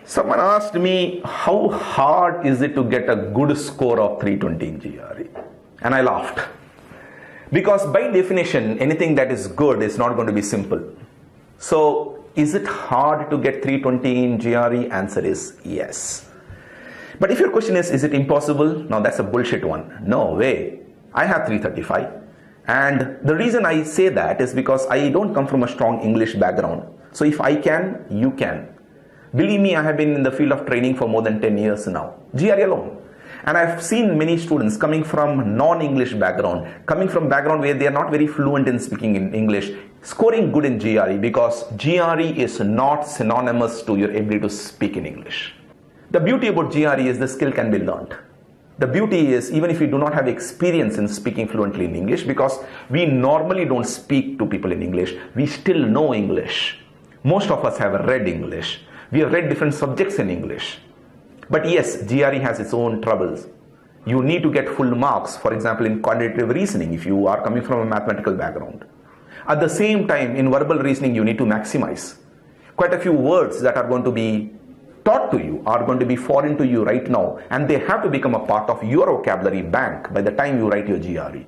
Someone asked me, how hard is it to get a good score of 320 in GRE? And I laughed. Because by definition, anything that is good is not going to be simple. So, is it hard to get 320 in GRE? Answer is yes. But if your question is it impossible? Now that's a bullshit one. No way. I have 335. And the reason I say that is because I don't come from a strong English background. So if I can, you can. Believe me, I have been in the field of training for more than 10 years now. GRE alone. And I've seen many students coming from non-English background, coming from background where they are not very fluent in speaking in English, scoring good in GRE because GRE is not synonymous to your ability to speak in English. The beauty about GRE is the skill can be learned. The beauty is even if you do not have experience in speaking fluently in English, because we normally don't speak to people in English, we still know English. Most of us have read English. We have read different subjects in English. But yes, GRE has its own troubles. You need to get full marks, for example, in quantitative reasoning if you are coming from a mathematical background. At the same time, in verbal reasoning, you need to maximize. Quite a few words that are going to be taught to you are going to be foreign to you right now, and they have to become a part of your vocabulary bank by the time you write your GRE.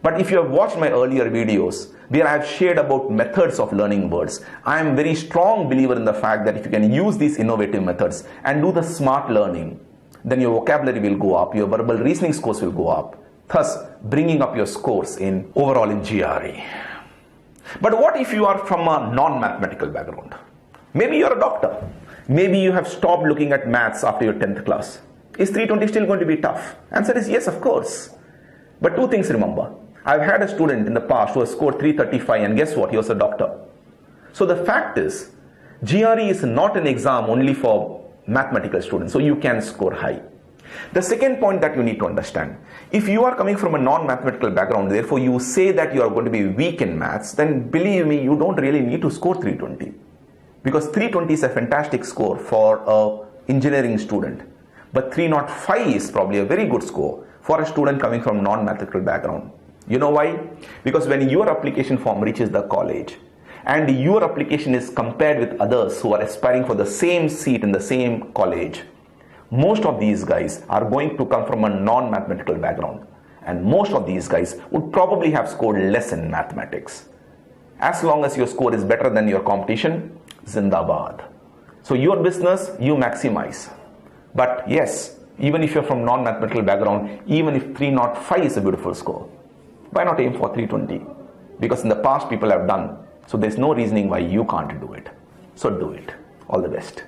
But if you have watched my earlier videos where I have shared about methods of learning words, I am very strong believer in the fact that if you can use these innovative methods and do the smart learning, then your vocabulary will go up, your verbal reasoning scores will go up, thus bringing up your scores in overall in GRE. But what if you are from a non-mathematical background? Maybe you are a doctor. Maybe you have stopped looking at maths after your 10th class. Is 320 still going to be tough? Answer is yes, of course. But two things remember. I've had a student in the past who has scored 335 and guess what? He was a doctor. So the fact is, GRE is not an exam only for mathematical students, so you can score high. The second point that you need to understand, if you are coming from a non-mathematical background, therefore you say that you are going to be weak in maths, then believe me, you don't really need to score 320. Because 320 is a fantastic score for an engineering student. But 305 is probably a very good score for a student coming from non-mathematical background. You know why? Because when your application form reaches the college and your application is compared with others who are aspiring for the same seat in the same college, most of these guys are going to come from a non-mathematical background. And most of these guys would probably have scored less in mathematics. As long as your score is better than your competition, Zindabad. So your business, you maximize. But yes, even if you're from non-mathematical background, even if 305 is a beautiful score, why not aim for 320? Because in the past people have done. So there's no reasoning why you can't do it. So do it. All the best.